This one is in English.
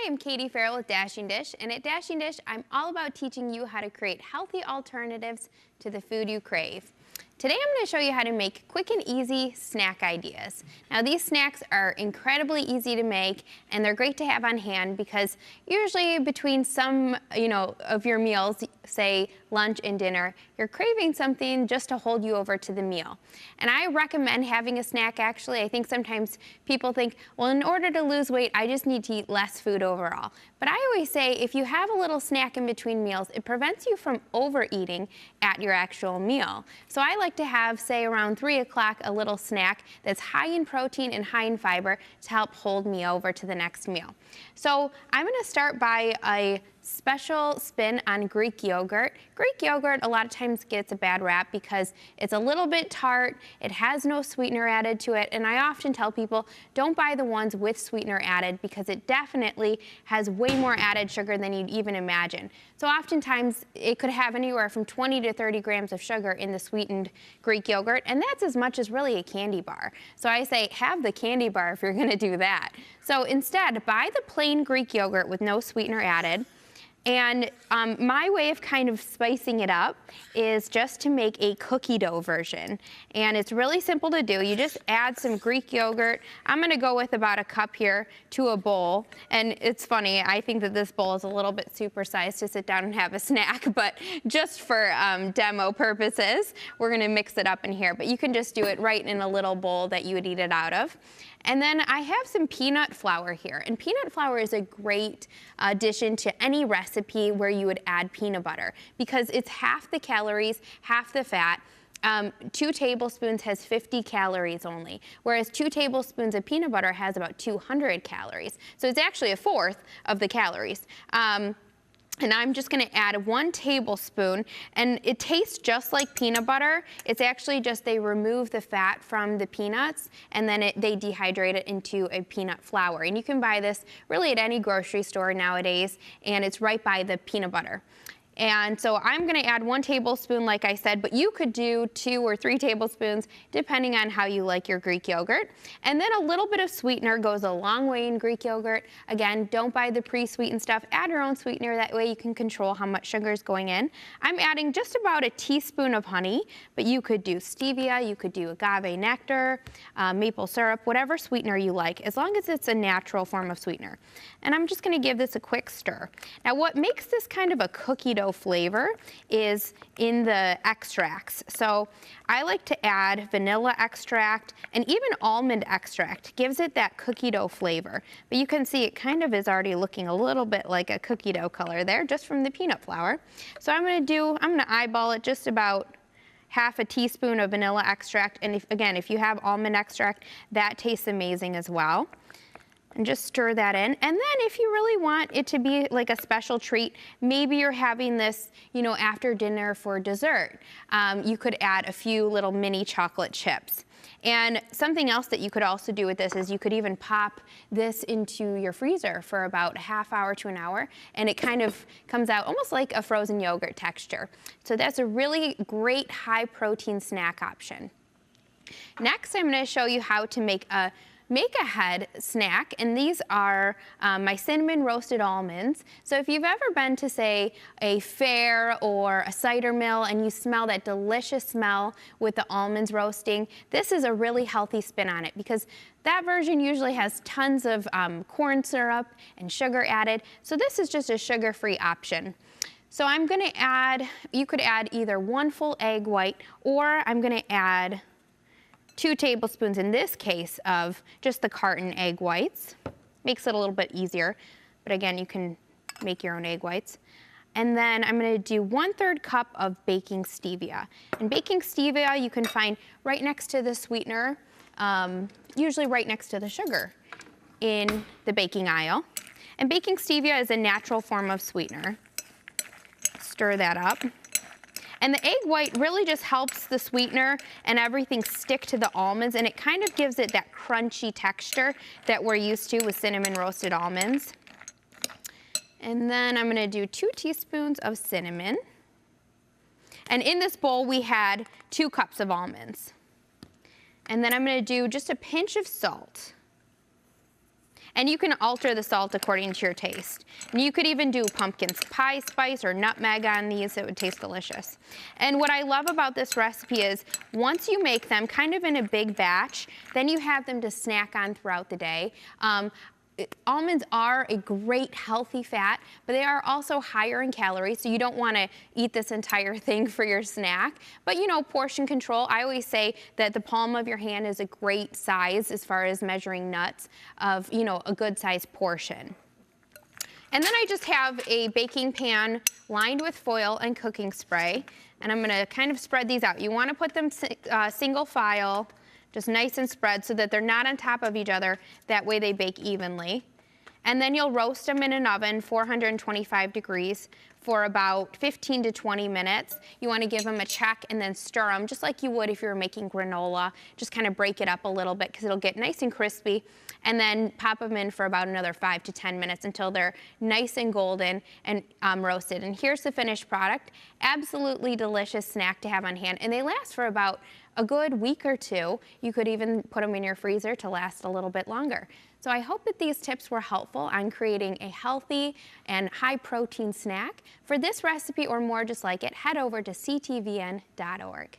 I'm Katie Farrell with Dashing Dish, and at Dashing Dish, I'm all about teaching you how to create healthy alternatives to the food you crave. Today I'm going to show you how to make quick and easy snack ideas. Now these snacks are incredibly easy to make and they're great to have on hand because usually between some, of your meals, say lunch and dinner, you're craving something just to hold you over to the meal. And I recommend having a snack actually. I think sometimes people think, well, in order to lose weight, I just need to eat less food overall. But I always say if you have a little snack in between meals, it prevents you from overeating at your actual meal. So I like to have, say, around 3 o'clock, a little snack that's high in protein and high in fiber to help hold me over to the next meal. So I'm going to start by a special spin on Greek yogurt. Greek yogurt a lot of times gets a bad rap because it's a little bit tart, it has no sweetener added to it, and I often tell people don't buy the ones with sweetener added because it definitely has way more added sugar than you'd even imagine. So oftentimes it could have anywhere from 20 to 30 grams of sugar in the sweetened Greek yogurt, and that's as much as really a candy bar. So I say have the candy bar if you're going to do that. So instead, buy the plain Greek yogurt with no sweetener added. And my way of kind of spicing it up is just to make a cookie dough version. And it's really simple to do. You just add some Greek yogurt. I'm going to go with about a cup here to a bowl. And it's funny, I think that this bowl is a little bit supersized to sit down and have a snack, but just for demo purposes, we're going to mix it up in here. But you can just do it right in a little bowl that you would eat it out of. And then I have some peanut flour here. And peanut flour is a great addition to any recipe where you would add peanut butter because it's half the calories, half the fat. 2 tablespoons has 50 calories only, whereas 2 tablespoons of peanut butter has about 200 calories. So it's actually a fourth of the calories. And I'm just going to add 1 tablespoon, and it tastes just like peanut butter. It's actually just they remove the fat from the peanuts, and then they dehydrate it into a peanut flour. And you can buy this really at any grocery store nowadays, and it's right by the peanut butter. And so I'm going to add 1 tablespoon, like I said, but you could do 2 or 3 tablespoons depending on how you like your Greek yogurt. And then a little bit of sweetener goes a long way in Greek yogurt. Again, don't buy the pre-sweetened stuff. Add your own sweetener. That way you can control how much sugar is going in. I'm adding just about a teaspoon of honey, but you could do stevia, you could do agave nectar, maple syrup, whatever sweetener you like, as long as it's a natural form of sweetener. And I'm just going to give this a quick stir. Now what makes this kind of a cookie dough flavor is in the extracts. So I like to add vanilla extract and even almond extract. Gives it that cookie dough flavor. But you can see it kind of is already looking a little bit like a cookie dough color there just from the peanut flour. So I'm going to eyeball it just about half a teaspoon of vanilla extract. And if you have almond extract, that tastes amazing as well. And just stir that in. And then if you really want it to be like a special treat, maybe you're having this, after dinner for dessert. You could add a few little mini chocolate chips. And something else that you could also do with this is you could even pop this into your freezer for about a half hour to an hour, and it kind of comes out almost like a frozen yogurt texture. So that's a really great high protein snack option. Next, I'm going to show you how to make a make-ahead snack, and these are my cinnamon roasted almonds. So if you've ever been to, say, a fair or a cider mill and you smell that delicious smell with the almonds roasting, this is a really healthy spin on it because that version usually has tons of corn syrup and sugar added. So this is just a sugar-free option. So I'm going to add, you could add either 1 full egg white, or I'm going to add 2 tablespoons in this case of just the carton egg whites. Makes it a little bit easier, but again, you can make your own egg whites. And then I'm going to do 1/3 cup of baking stevia. And baking stevia you can find right next to the sweetener, usually right next to the sugar in the baking aisle. And baking stevia is a natural form of sweetener. Stir that up. And the egg white really just helps the sweetener and everything stick to the almonds, and it kind of gives it that crunchy texture that we're used to with cinnamon roasted almonds. And then I'm going to do 2 teaspoons of cinnamon. And in this bowl we had 2 cups of almonds. And then I'm going to do just a pinch of salt. And you can alter the salt according to your taste. And you could even do pumpkin pie spice or nutmeg on these. It would taste delicious. And what I love about this recipe is once you make them kind of in a big batch, then you have them to snack on throughout the day. Almonds are a great healthy fat, but they are also higher in calories, so you don't want to eat this entire thing for your snack. But you know, portion control, I always say that the palm of your hand is a great size as far as measuring nuts of, you know, a good sized portion. And then I just have a baking pan lined with foil and cooking spray, and I'm going to kind of spread these out. You want to put them single file, just nice and spread so that they're not on top of each other. That way they bake evenly. And then you'll roast them in an oven, 425 degrees, for about 15 to 20 minutes. You want to give them a check and then stir them just like you would if you were making granola. Just kind of break it up a little bit because it'll get nice and crispy. And then pop them in for about another 5 to 10 minutes until they're nice and golden and roasted. And here's the finished product. Absolutely delicious snack to have on hand. And they last for about a good week or two. You could even put them in your freezer to last a little bit longer. So I hope that these tips were helpful on creating a healthy and high protein snack. For this recipe or more just like it, head over to ctvn.org.